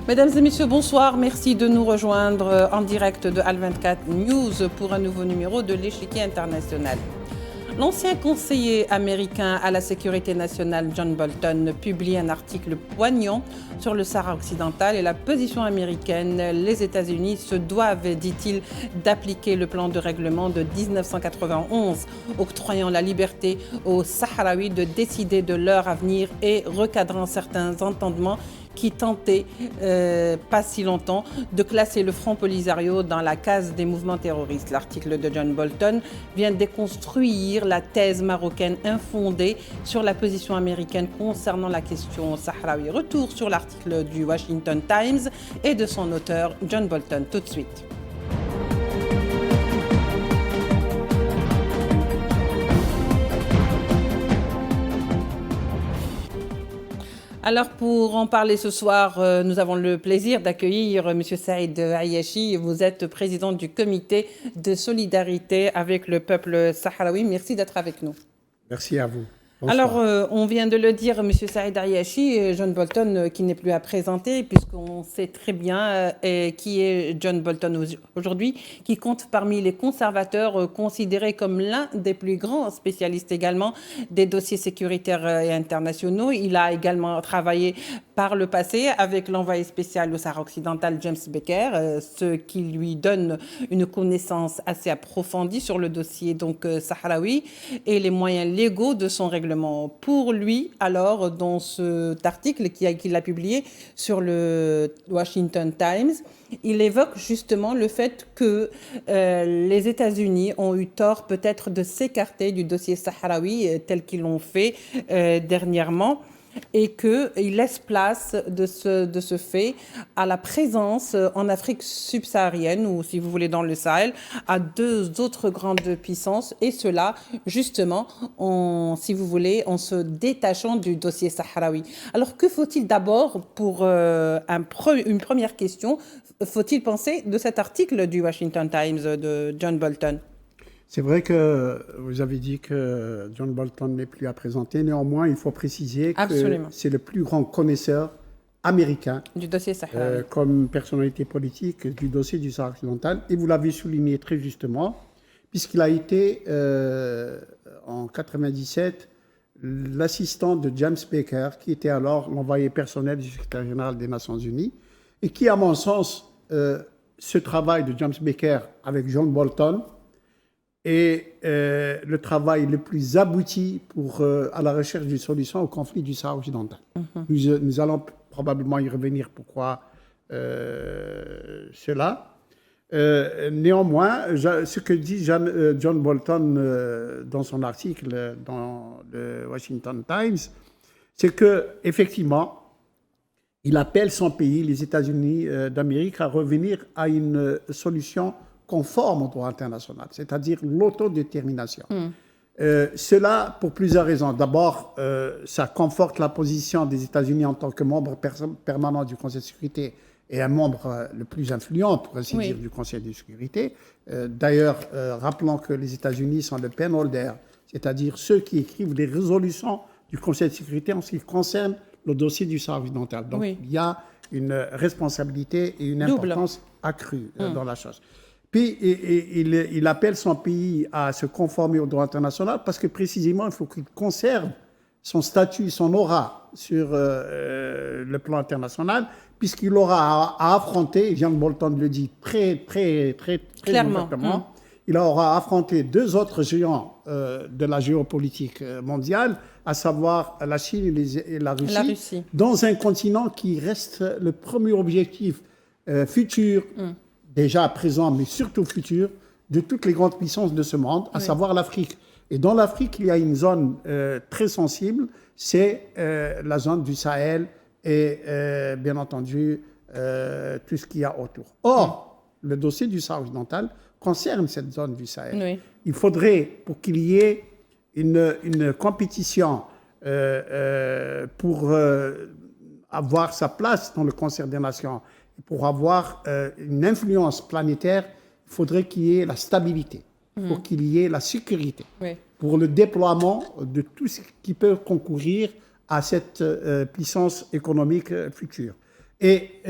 Mesdames et messieurs, bonsoir. Merci de nous rejoindre en direct de Al24 News pour un nouveau numéro de l'échiquier international. L'ancien conseiller américain à la sécurité nationale John Bolton publie un article poignant sur le Sahara occidental et la position américaine. Les États-Unis se doivent, dit-il, d'appliquer le plan de règlement de 1991, octroyant la liberté aux Sahraouis de décider de leur avenir et recadrant certains entendements qui tentait, pas si longtemps, de classer le Front Polisario dans la case des mouvements terroristes. L'article de John Bolton vient déconstruire la thèse marocaine infondée sur la position américaine concernant la question sahraoui. Retour sur l'article du Washington Times et de son auteur John Bolton. Tout de suite. Alors pour en parler ce soir, nous avons le plaisir d'accueillir M. Saïd Ayachi. Vous êtes président du comité de solidarité avec le peuple sahraoui. Merci d'être avec nous. Merci à vous. Bonsoir. Alors, on vient de le dire, M. Saïd Ayachi, John Bolton qui n'est plus à présenter, puisqu'on sait très bien qui est John Bolton aujourd'hui, qui compte parmi les conservateurs considérés comme l'un des plus grands spécialistes également des dossiers sécuritaires et internationaux. Il a également travaillé par le passé avec l'envoyé spécial au Sahara occidental James Baker, ce qui lui donne une connaissance assez approfondie sur le dossier donc sahraoui et les moyens légaux de son règlement. Pour lui, alors, dans cet article qu'il a publié sur le Washington Times, il évoque justement le fait que les États-Unis ont eu tort peut-être de s'écarter du dossier sahraoui tel qu'ils l'ont fait dernièrement, et qu'il laisse place de ce fait à la présence en Afrique subsaharienne, ou si vous voulez dans le Sahel, à deux autres grandes puissances, et cela justement, si vous voulez, en se détachant du dossier sahraoui. Alors que faut-il d'abord, pour une première question, faut-il penser de cet article du Washington Times de John Bolton ? C'est vrai que vous avez dit que John Bolton n'est plus à présenter. Néanmoins, il faut préciser Absolument. que c'est le plus grand connaisseur américain du dossier sahraoui, comme personnalité politique du dossier du Sahara occidental. Et vous l'avez souligné très justement, puisqu'il a été en 1997 l'assistant de James Baker, qui était alors l'envoyé personnel du secrétaire général des Nations Unies, et qui, à mon sens, ce travail de James Baker avec John Bolton et le travail le plus abouti à la recherche d'une solution au conflit du Sahara occidental. Nous allons probablement y revenir pourquoi cela. Néanmoins, ce que dit John Bolton dans son article dans le Washington Times, c'est qu'effectivement, il appelle son pays, les États-Unis d'Amérique, à revenir à une solution conforme au droit international, c'est-à-dire l'autodétermination. Cela pour plusieurs raisons. D'abord, ça conforte la position des États-Unis en tant que membre permanent du Conseil de sécurité et un membre le plus influent, pour ainsi dire, du Conseil de sécurité. D'ailleurs, rappelons que les États-Unis sont le pen holder, c'est-à-dire ceux qui écrivent les résolutions du Conseil de sécurité en ce qui concerne le dossier du Sahara occidental. Donc, il y a une responsabilité et une importance accrue dans la chose. Puis, il appelle son pays à se conformer au droit international parce que, précisément, il faut qu'il conserve son statut, son aura sur le plan international, puisqu'il aura à affronter, John Bolton le dit très clairement, ouvertement, il aura affronté deux autres géants de la géopolitique mondiale, à savoir la Chine et la Russie, dans un continent qui reste le premier objectif futur, déjà présent, mais surtout futur, de toutes les grandes puissances de ce monde, à savoir l'Afrique. Et dans l'Afrique, il y a une zone très sensible, c'est la zone du Sahel et, bien entendu, tout ce qu'il y a autour. Or, le dossier du Sahara occidental concerne cette zone du Sahel. Il faudrait, pour qu'il y ait une compétition pour avoir sa place dans le concert des nations, pour avoir une influence planétaire, il faudrait qu'il y ait la stabilité, pour qu'il y ait la sécurité, pour le déploiement de tout ce qui peut concourir à cette puissance économique future. Et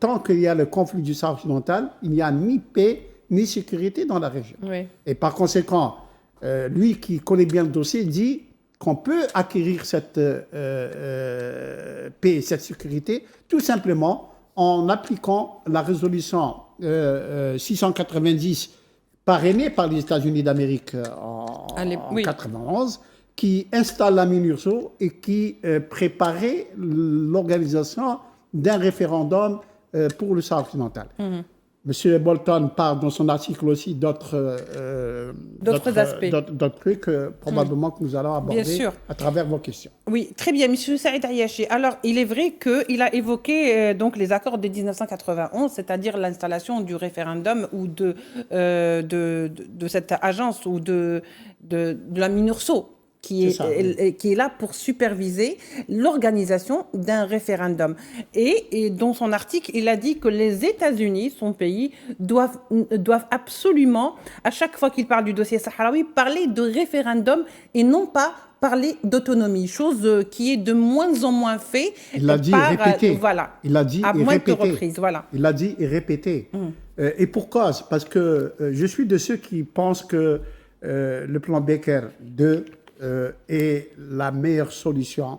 tant qu'il y a le conflit du Sahara occidental, il n'y a ni paix ni sécurité dans la région. Oui. Et par conséquent, lui qui connaît bien le dossier dit qu'on peut acquérir cette paix et cette sécurité tout simplement en appliquant la résolution 690 parrainée par les États-Unis d'Amérique en 1991, qui installe la MINURSO et qui préparait l'organisation d'un référendum pour le Sahara occidental. Monsieur Bolton parle dans son article aussi d'autres aspects. D'autres trucs probablement que nous allons aborder à travers vos questions. Oui, très bien, Monsieur Saïd Ariachi. Alors, il est vrai qu'il a évoqué donc les accords de 1991, c'est-à-dire l'installation du référendum ou de cette agence ou de la MINURSO, qui est là pour superviser l'organisation d'un référendum. Et dans son article, il a dit que les États-Unis, son pays, doivent absolument, à chaque fois qu'il parle du dossier sahraoui, parler de référendum et non pas parler d'autonomie, chose qui est de moins en moins fait. Il l'a dit et répété. Voilà. Il l'a dit à et moins répété. de reprises, voilà. Il l'a dit et répété. Et pourquoi? Parce que je suis de ceux qui pensent que le plan Becker 2 est la meilleure solution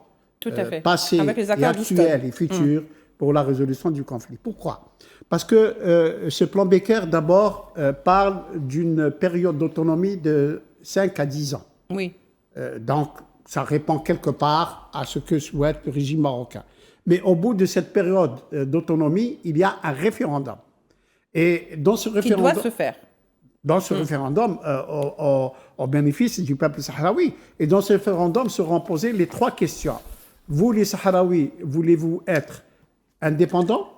passée et actuelle et future pour la résolution du conflit. Pourquoi? Parce que ce plan Becker, d'abord, parle d'une période d'autonomie de 5 à 10 ans. Oui. Donc, ça répond quelque part à ce que souhaite le régime marocain. Mais au bout de cette période d'autonomie, il y a un référendum. Et dans ce référendum... Qui doit se faire. Dans ce référendum, au bénéfice du peuple sahraoui. Et dans ce référendum seront posées les 3 questions. Vous, les Sahraouis, voulez-vous être indépendants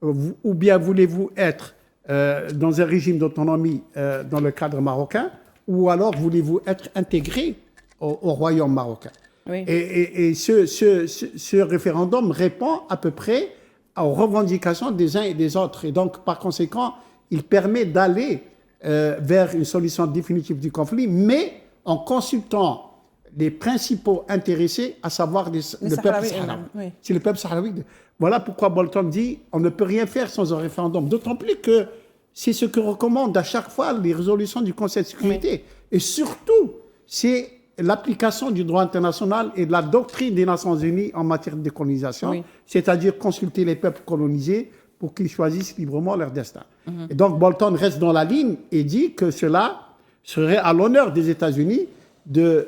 ou bien voulez-vous être dans un régime d'autonomie dans le cadre marocain, ou alors voulez-vous être intégrés au royaume marocain? Oui. Et ce référendum répond à peu près aux revendications des uns et des autres. Et donc, par conséquent, il permet d'aller vers une solution définitive du conflit, mais en consultant les principaux intéressés, à savoir le peuple sahraoui. Oui. C'est le peuple sahraoui. Voilà pourquoi Bolton dit on ne peut rien faire sans un référendum. D'autant plus que c'est ce que recommandent à chaque fois les résolutions du Conseil de sécurité. Oui. Et surtout, c'est l'application du droit international et de la doctrine des Nations Unies en matière de décolonisation, oui. C'est-à-dire consulter les peuples colonisés pour qu'ils choisissent librement leur destin. Et donc Bolton reste dans la ligne et dit que cela serait à l'honneur des États-Unis de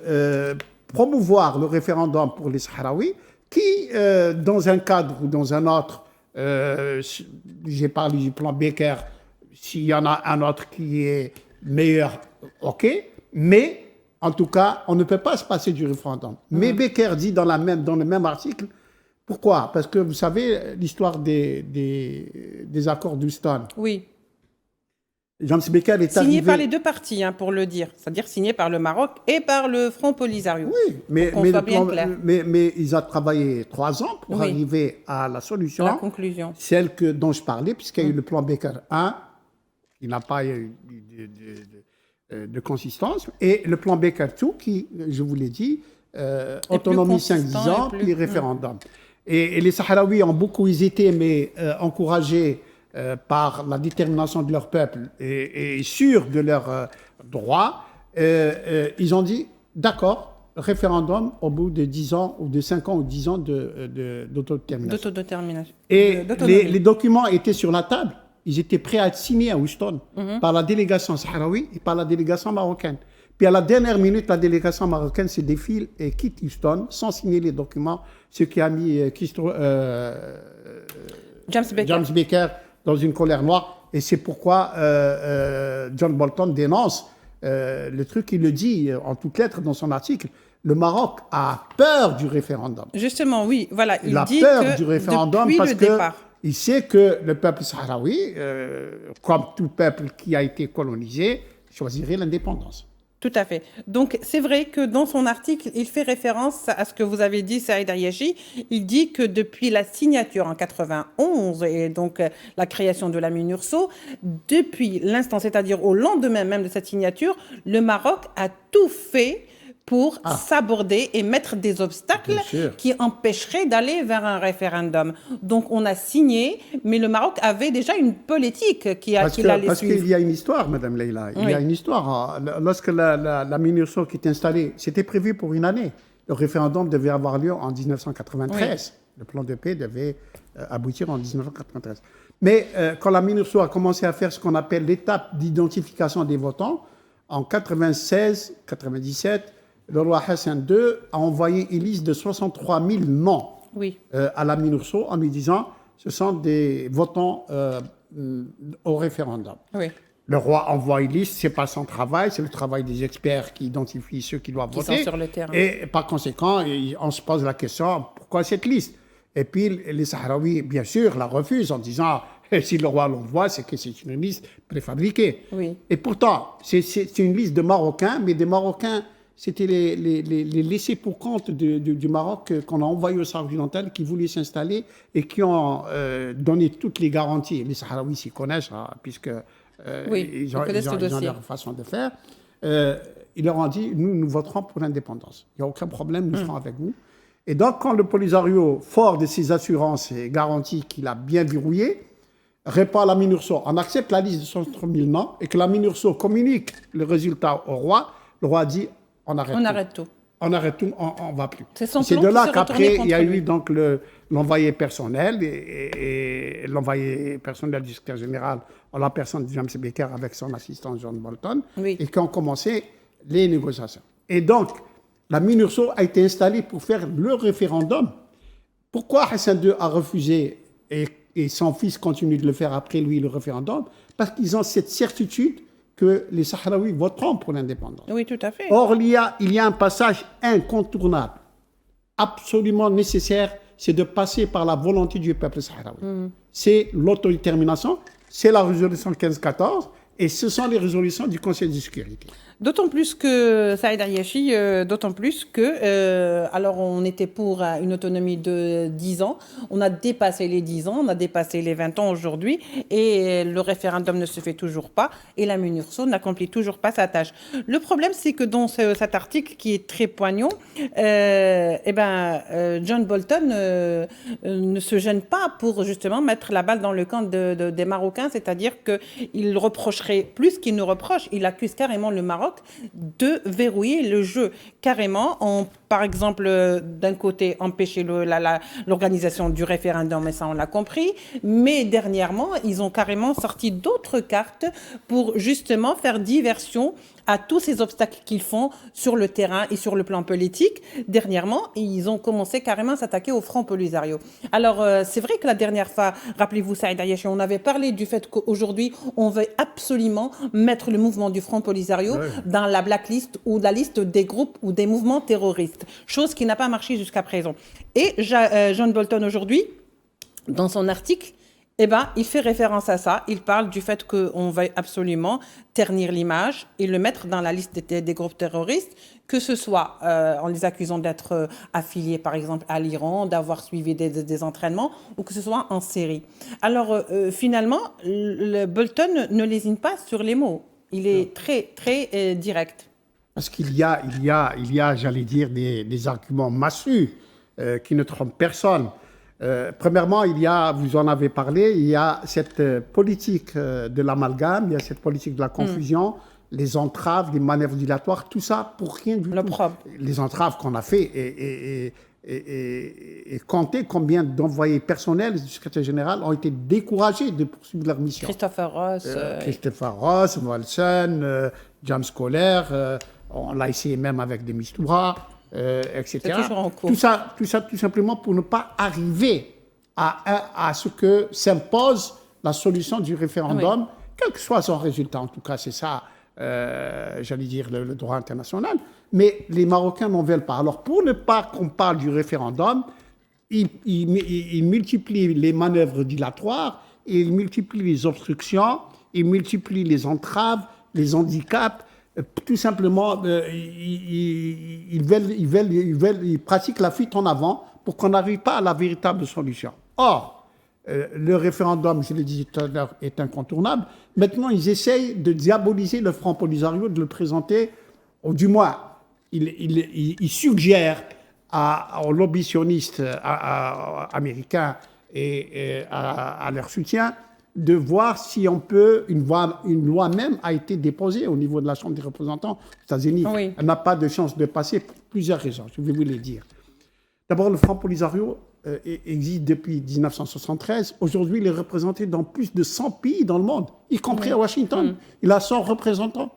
promouvoir le référendum pour les Sahraouis qui, dans un cadre ou dans un autre, j'ai parlé du plan Becker, s'il y en a un autre qui est meilleur, ok, mais en tout cas, on ne peut pas se passer du référendum. Mais Becker dit dans le même article, pourquoi? Parce que vous savez l'histoire des accords d'Houston. Oui. James Becker est signé arrivé... par les 2 parties, hein, pour le dire. C'est-à-dire signé par le Maroc et par le Front Polisario. Oui, mais ils ont travaillé 3 ans pour arriver à la solution. La conclusion. Celle dont je parlais, puisqu'il y a eu le plan Becker 1, qui n'a pas eu de consistance, et le plan Becker 2, qui, je vous l'ai dit, autonomie 5-10 ans, puis référendum. Et les Sahraouis ont beaucoup hésité, mais encouragés par la détermination de leur peuple et sûrs de leurs droits, ils ont dit, d'accord, référendum au bout de 10 ans, ou de 5 ans ou 10 ans d'autodétermination. Et les documents étaient sur la table. Ils étaient prêts à être signés à Houston par la délégation sahraoui et par la délégation marocaine. Puis à la dernière minute, la délégation marocaine se défile et quitte Houston sans signer les documents, ce qui a mis James Becker dans une colère noire. Et c'est pourquoi John Bolton dénonce le truc, il le dit en toutes lettres dans son article. Le Maroc a peur du référendum. Justement, oui, voilà. Il a peur du référendum parce qu'il sait que le peuple sahraoui, comme tout peuple qui a été colonisé, choisirait l'indépendance. Tout à fait. Donc, c'est vrai que dans son article, il fait référence à ce que vous avez dit, Saïd Ariachi. Il dit que depuis la signature en 91 et donc la création de la MINURSO, depuis l'instant, c'est-à-dire au lendemain même de cette signature, le Maroc a tout fait pour s'aborder et mettre des obstacles Bien sûr. qui empêcheraient d'aller vers un référendum. Donc on a signé, mais le Maroc avait déjà une politique qui allait Parce suivre. qu'il y a une histoire, Madame Leïla. Il y a une histoire. Lorsque la MINURSO qui est installée, c'était prévu pour une année. Le référendum devait avoir lieu en 1993. Le plan de paix devait aboutir en 1993. Mais quand la MINURSO a commencé à faire ce qu'on appelle l'étape d'identification des votants, en 96-97, le roi Hassan II a envoyé une liste de 63 000 noms à la MINURSO en lui disant ce sont des votants au référendum. Oui. Le roi envoie une liste, ce n'est pas son travail, c'est le travail des experts qui identifient ceux qui doivent voter. Sont sur le terrain. Et par conséquent, on se pose la question, pourquoi cette liste? Et puis les Sahraouis, bien sûr, la refusent en disant, si le roi l'envoie, c'est que c'est une liste préfabriquée. Oui. Et pourtant, c'est une liste de Marocains, mais des Marocains, c'était les laissés pour compte du Maroc qu'on a envoyés au Sahara occidental, qui voulaient s'installer et qui ont donné toutes les garanties. Les Sahraouis s'y connaissent, puisque ils ont leur façon de faire. Ils leur ont dit, nous voterons pour l'indépendance. Il n'y a aucun problème, nous serons avec vous. Et donc, quand le Polisario, fort de ses assurances et garanties qu'il a bien verrouillées, répond à la MINURSO, on accepte la liste de 63 000 noms et que la MINURSO communique le résultat au roi, le roi dit, on arrête tout. On arrête tout, on ne va plus. C'est de là qu'après, il y a eu donc l'envoyé personnel et l'envoyé personnel du secrétaire général en la personne de James Baker avec son assistant John Bolton, et qui ont commencé les négociations. Et donc, la MINURSO a été installée pour faire le référendum. Pourquoi Hassan II a refusé et son fils continue de le faire après lui, le référendum? Parce qu'ils ont cette certitude que les Sahraouis voteront pour l'indépendance. Oui, tout à fait. Or, il y a un passage incontournable, absolument nécessaire, c'est de passer par la volonté du peuple sahraoui. C'est l'autodétermination, c'est la résolution 1514, et ce sont les résolutions du Conseil de sécurité. D'autant plus que, Saïd Ariachi, alors on était pour une autonomie de 10 ans, on a dépassé les 10 ans, on a dépassé les 20 ans aujourd'hui, et le référendum ne se fait toujours pas, et la MINURSO n'accomplit toujours pas sa tâche. Le problème, c'est que dans cet article qui est très poignant, John Bolton ne se gêne pas pour justement mettre la balle dans le camp des Marocains, c'est-à-dire qu'il reprocherait plus qu'il ne reproche, il accuse carrément le Maroc de verrouiller le jeu carrément, par exemple, d'un côté, empêcher l'organisation du référendum, et ça on l'a compris, mais dernièrement, ils ont carrément sorti d'autres cartes pour justement faire diversion à tous ces obstacles qu'ils font sur le terrain et sur le plan politique. Dernièrement, ils ont commencé carrément à s'attaquer au Front Polisario. Alors, c'est vrai que la dernière fois, rappelez-vous, Saïd Ariachi, on avait parlé du fait qu'aujourd'hui, on veut absolument mettre le mouvement du Front Polisario dans la blacklist ou la liste des groupes ou des mouvements terroristes, chose qui n'a pas marché jusqu'à présent. Et John Bolton, aujourd'hui, dans son article, il fait référence à ça. Il parle du fait qu'on veuille absolument ternir l'image et le mettre dans la liste des groupes terroristes, que ce soit en les accusant d'être affiliés, par exemple, à l'Iran, d'avoir suivi des entraînements, ou que ce soit en série. Alors, finalement, Bolton ne lésine pas sur les mots. Il est très, très direct. Parce qu'il y a, j'allais dire, des arguments massus qui ne trompent personne. Premièrement, vous en avez parlé, il y a cette politique de l'amalgame, il y a cette politique de la confusion, les entraves, les manœuvres dilatoires, tout ça pour rien du tout. Les entraves qu'on a fait et compter combien d'envoyés personnels du secrétaire général ont été découragés de poursuivre leur mission. Christopher Ross, Wolson, James Coller, on l'a essayé même avec des Mistura. Etc. Tout ça, tout simplement pour ne pas arriver à ce que s'impose la solution du référendum, quel que soit son résultat. En tout cas, c'est ça, j'allais dire, le droit international. Mais les Marocains n'en veulent pas. Alors, pour ne pas qu'on parle du référendum, ils multiplient les manœuvres dilatoires, ils multiplient les obstructions, ils multiplient les entraves, les handicaps. Tout simplement, ils pratiquent la fuite en avant pour qu'on n'arrive pas à la véritable solution. Or, le référendum, je l'ai dit tout à l'heure, est incontournable. Maintenant, ils essayent de diaboliser le Front Polisario, de le présenter, ou du moins, il suggère aux lobbies sionistes américains et à leur soutien de voir si on peut, une loi même a été déposée au niveau de la Chambre des représentants aux États-Unis. Oui. Elle n'a pas de chance de passer pour plusieurs raisons, je vais vous les dire. D'abord, le Front Polisario existe depuis 1973. Aujourd'hui, il est représenté dans plus de 100 pays dans le monde, y compris à Washington. Il a 100 représentants.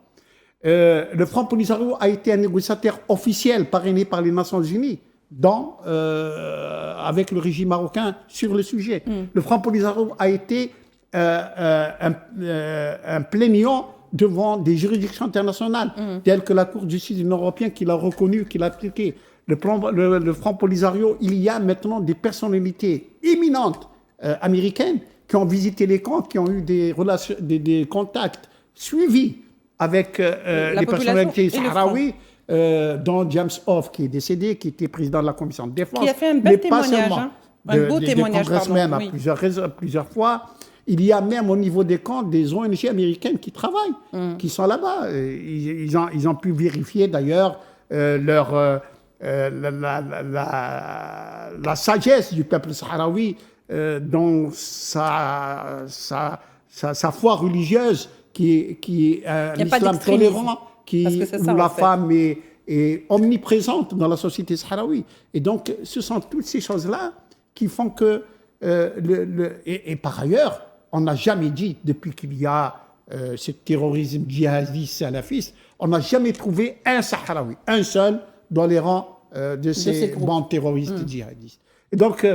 Le Front Polisario a été un négociateur officiel parrainé par les Nations Unies avec le régime marocain sur le sujet. Le Front Polisario a été un plaignant devant des juridictions internationales, telles que la Cour de justice de l'Union européenne qui l'a reconnu, qui l'a appliqué. Le Front Polisario, il y a maintenant des personnalités éminentes américaines qui ont visité les camps, qui ont eu des relations, des contacts suivis avec les personnalités sahraouis, dont James Hof, qui est décédé, qui était président de la commission de défense. Qui a fait un bel témoignage, un beau témoignage, congressmen à plusieurs fois. Il y a même au niveau des camps des ONG américaines qui travaillent, qui sont là-bas. Ils ont pu vérifier d'ailleurs la sagesse du peuple sahraoui dans sa foi religieuse qui est un islam tolérant, où la femme est omniprésente dans la société sahraoui. Et donc, ce sont toutes ces choses-là qui font que... et par ailleurs, on n'a jamais dit, depuis qu'il y a ce terrorisme djihadiste salafiste, on n'a jamais trouvé un Sahraoui, un seul, dans les rangs de ces bandes terroristes djihadistes. Et donc,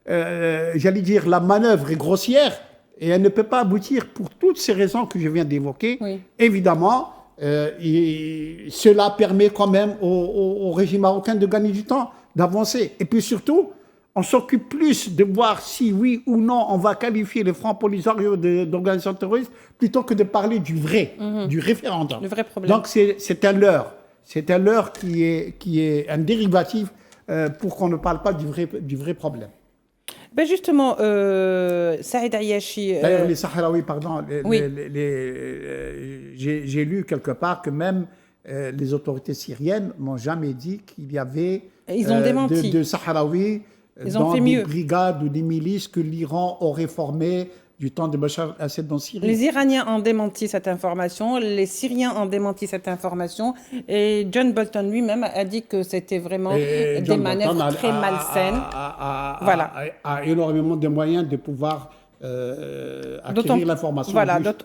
j'allais dire, la manœuvre est grossière et elle ne peut pas aboutir pour toutes ces raisons que je viens d'évoquer. Oui. Évidemment, cela permet quand même au régime marocain de gagner du temps, d'avancer. Et puis surtout, on s'occupe plus de voir si oui ou non on va qualifier le Front Polisario d'organisation terroriste plutôt que de parler du vrai, du référendum. Le vrai problème. Donc c'est un leurre. C'est un leurre qui est un dérivatif pour qu'on ne parle pas du vrai problème. Ben justement, Saïd Ayachi... D'ailleurs, les Sahraouis, pardon, j'ai lu quelque part que même les autorités syriennes n'ont jamais dit qu'il y avait de Sahraouis dans des brigades ou des milices que l'Iran aurait formées du temps de Bachar el-Assad dans Syrie. Les Iraniens ont démenti cette information, les Syriens ont démenti cette information, et John Bolton lui-même a dit que c'était vraiment des manœuvres très malsaines. Voilà. A énormément de moyens de pouvoir acquérir l'information.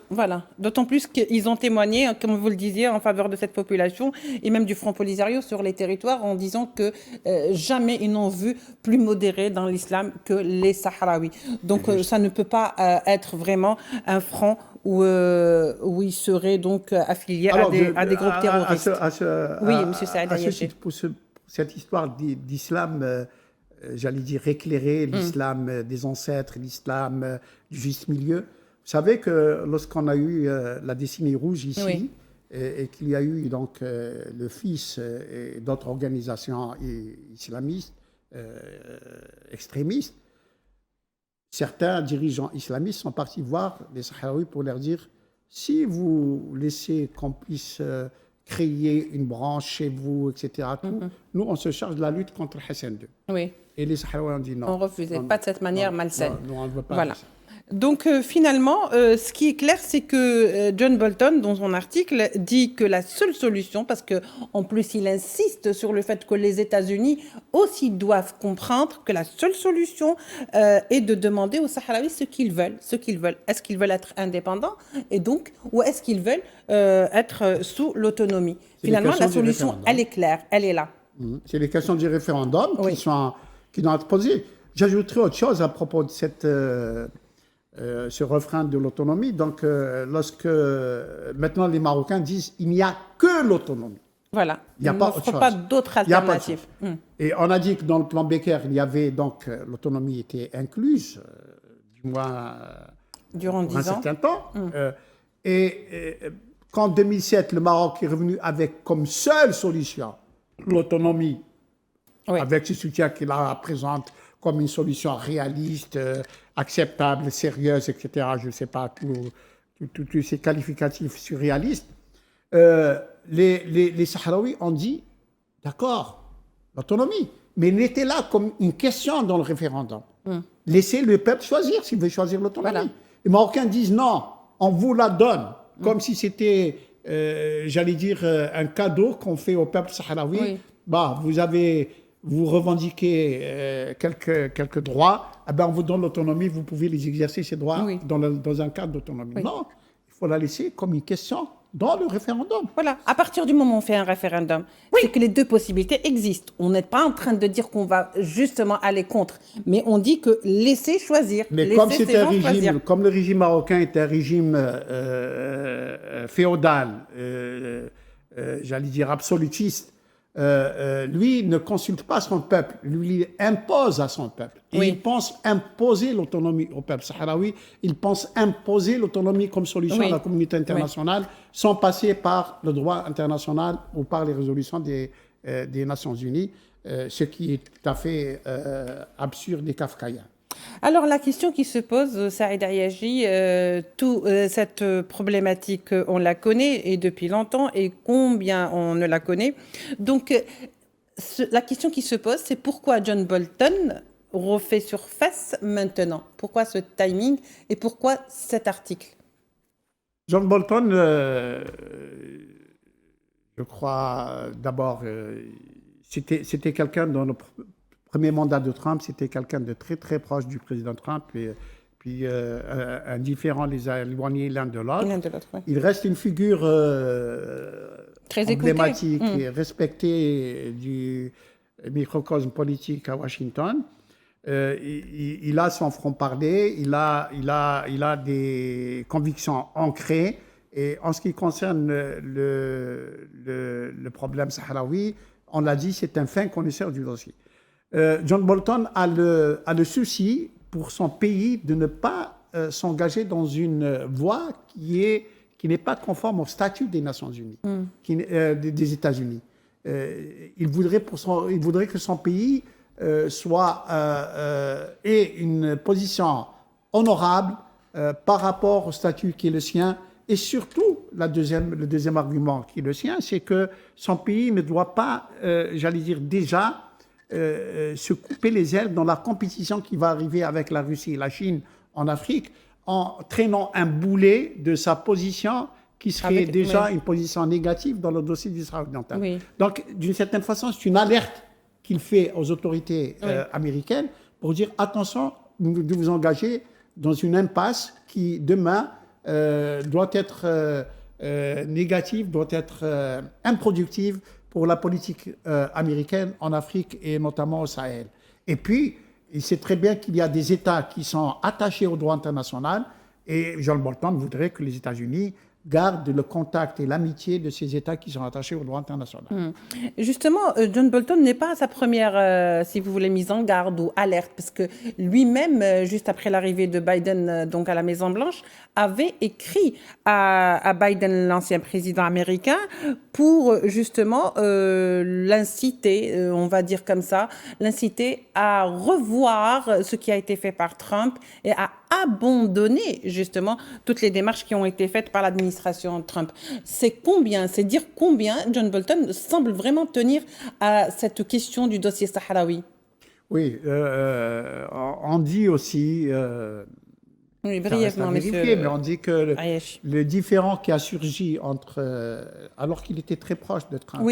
Voilà. D'autant plus qu'ils ont témoigné, comme vous le disiez, en faveur de cette population et même du Front Polisario sur les territoires en disant que jamais ils n'ont vu plus modéré dans l'islam que les Sahraouis. Donc ça ne peut pas être vraiment un front où ils seraient donc affiliés à des groupes terroristes. Oui, M. Saïd Ayachi. Pour cette histoire d'islam... j'allais dire éclairer l'islam des ancêtres, l'islam du juste milieu. Vous savez que lorsqu'on a eu la décennie rouge ici, et qu'il y a eu donc le fils et d'autres organisations islamistes, extrémistes, certains dirigeants islamistes sont partis voir les Sahraouis pour leur dire si vous laissez qu'on puisse créer une branche chez vous, etc., nous, on se charge de la lutte contre Hassan II. Oui. Et les Sahraouis ont dit non. On refusait, pas de cette manière malsaine. Non, on ne veut pas. Voilà. Donc finalement, ce qui est clair, c'est que John Bolton, dans son article, dit que la seule solution, parce qu'en plus il insiste sur le fait que les États-Unis aussi doivent comprendre que la seule solution est de demander aux Sahraouis ce qu'ils veulent. Est-ce qu'ils veulent être indépendants et donc, ou est-ce qu'ils veulent être sous l'autonomie? Finalement, la solution, elle est claire, elle est là. C'est les questions du référendum qui doivent être posées. J'ajouterai autre chose à propos de ce refrain de l'autonomie. Donc, lorsque maintenant les Marocains disent il n'y a que l'autonomie. Voilà. Il n'y a pas d'autres alternatives. Et on a dit que dans le plan Becker, il y avait donc l'autonomie était incluse, du moins durant 10 ans. Un certain temps. Et qu'en 2007, le Maroc est revenu avec comme seule solution l'autonomie, avec ce soutien qu'il la présente comme une solution réaliste, acceptable, sérieuse, etc. Je ne sais pas, tous ces qualificatifs surréalistes. Les Sahraouis ont dit d'accord, l'autonomie, mais elle était là comme une question dans le référendum. Laissez le peuple choisir s'il veut choisir l'autonomie. Voilà. Les Marocains disent non, on vous la donne, comme si c'était, j'allais dire, un cadeau qu'on fait au peuple sahraoui. Oui. Bah, vous revendiquez quelques droits, eh ben on vous donne l'autonomie, vous pouvez les exercer, ces droits, Oui. dans un cadre d'autonomie. Oui. Non, il faut la laisser comme une question dans le référendum. Voilà, à partir du moment où on fait un référendum, c'est que les deux possibilités existent. On n'est pas en train de dire qu'on va justement aller contre, mais on dit que laissez choisir. Mais laissez comme ces c'est un gens régime, choisir. comme le régime marocain est un régime féodal, j'allais dire absolutiste, lui ne consulte pas son peuple, lui il impose à son peuple. Et Oui. il pense imposer l'autonomie au peuple sahraoui, il pense imposer l'autonomie comme solution Oui. à la communauté internationale, sans passer par le droit international ou par les résolutions des Nations Unies, ce qui est tout à fait absurde et kafkaïen. Alors la question qui se pose, Saïd Ariachi, cette problématique, on la connaît et depuis longtemps, et combien on ne la connaît. Donc la question qui se pose, c'est pourquoi John Bolton refait surface maintenant? Pourquoi ce timing et pourquoi cet article? John Bolton, je crois d'abord, c'était quelqu'un dans le premier mandat de Trump, c'était quelqu'un de très très proche du président Trump, et puis indifférent les a éloignés l'un de l'autre. L'un de l'autre, oui. Il reste une figure Très écouté. emblématique et respectée du microcosme politique à Washington. Il a son franc-parler, il a des convictions ancrées. Et en ce qui concerne le problème sahraoui, on l'a dit, c'est un fin connaisseur du dossier. John Bolton a le souci pour son pays de ne pas s'engager dans une voie qui n'est pas conforme au statut des Nations Unies, des États-Unis. Il voudrait que son pays ait une position honorable par rapport au statut qui est le sien. Et surtout, le deuxième argument qui est le sien, c'est que son pays ne doit pas, j'allais dire déjà, se couper les ailes dans la compétition qui va arriver avec la Russie et la Chine en Afrique, en traînant un boulet de sa position qui serait déjà une position négative dans le dossier du Sahara occidental. Oui. Donc, d'une certaine façon, c'est une alerte qu'il fait aux autorités américaines pour dire attention de vous engager dans une impasse qui, demain, doit être négative, doit être improductive pour la politique américaine en Afrique et notamment au Sahel. Et puis, il sait très bien qu'il y a des États qui sont attachés au droit international et John Bolton voudrait que les États-Unis gardent le contact et l'amitié de ces États qui sont attachés au droit international. Justement, John Bolton n'est pas à sa première, si vous voulez, mise en garde ou alerte, parce que lui-même, juste après l'arrivée de Biden donc à la Maison-Blanche, avait écrit à Biden, l'ancien président américain, pour justement l'inciter, on va dire comme ça, l'inciter à revoir ce qui a été fait par Trump et à abandonner justement toutes les démarches qui ont été faites par l'administration Trump. C'est dire combien John Bolton semble vraiment tenir à cette question du dossier sahraoui. Oui, on dit aussi, oui, brièvement, vérifier, mais on dit que Ariachi. le différend qui a surgi alors qu'il était très proche de Trump,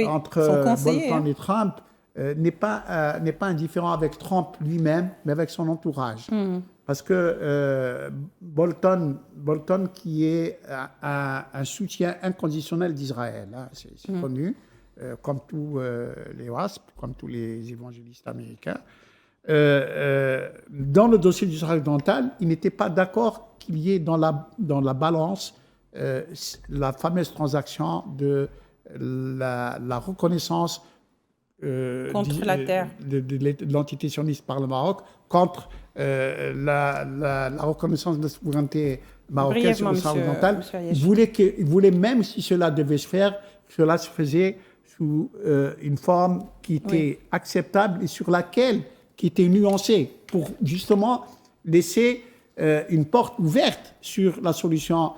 entre Bolton et Trump, n'est pas un différend avec Trump lui-même, mais avec son entourage. Parce que Bolton qui est un soutien inconditionnel d'Israël, hein, c'est connu, comme tous les WASP, comme tous les évangélistes américains. Dans le dossier du Sahara occidental, il n'était pas d'accord qu'il y ait dans la balance la fameuse transaction de la reconnaissance contre la terre de l'entité sioniste par le Maroc contre la reconnaissance de la souveraineté marocaine sur le Sahara occidental. Il voulait même, si cela devait se faire, que cela se faisait sous une forme qui était acceptable et qui était nuancée, pour justement laisser une porte ouverte sur la solution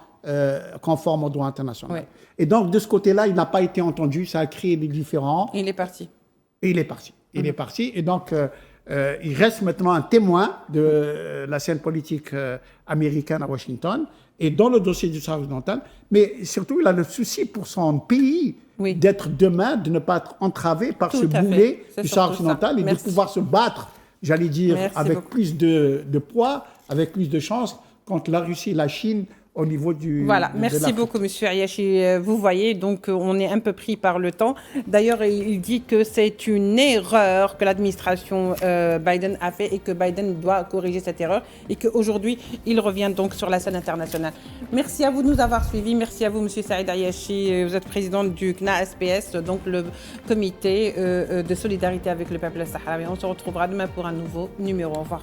conforme au droit international. Ouais. Et donc, de ce côté-là, il n'a pas été entendu, ça a créé des différends. Il est parti. Et il est parti. Il est parti. Et donc, il reste maintenant un témoin de la scène politique américaine à Washington et dans le dossier du Sahara occidental. Mais surtout, il a le souci pour son pays d'être demain, de ne pas être entravé par ce boulet du Sahara occidental et de pouvoir se battre, j'allais dire, avec plus de poids, avec plus de chance contre la Russie et la Chine au niveau du... Voilà, merci beaucoup, Monsieur Ayashi. Vous voyez, donc on est un peu pris par le temps. D'ailleurs, il dit que c'est une erreur que l'administration Biden a fait et que Biden doit corriger cette erreur et qu'aujourd'hui, il revient donc sur la scène internationale. Merci à vous de nous avoir suivis. Merci à vous, Monsieur Saïd Ayashi. Vous êtes président du CNA-SPS, donc le comité de solidarité avec le peuple sahraoui. On se retrouvera demain pour un nouveau numéro. Au revoir.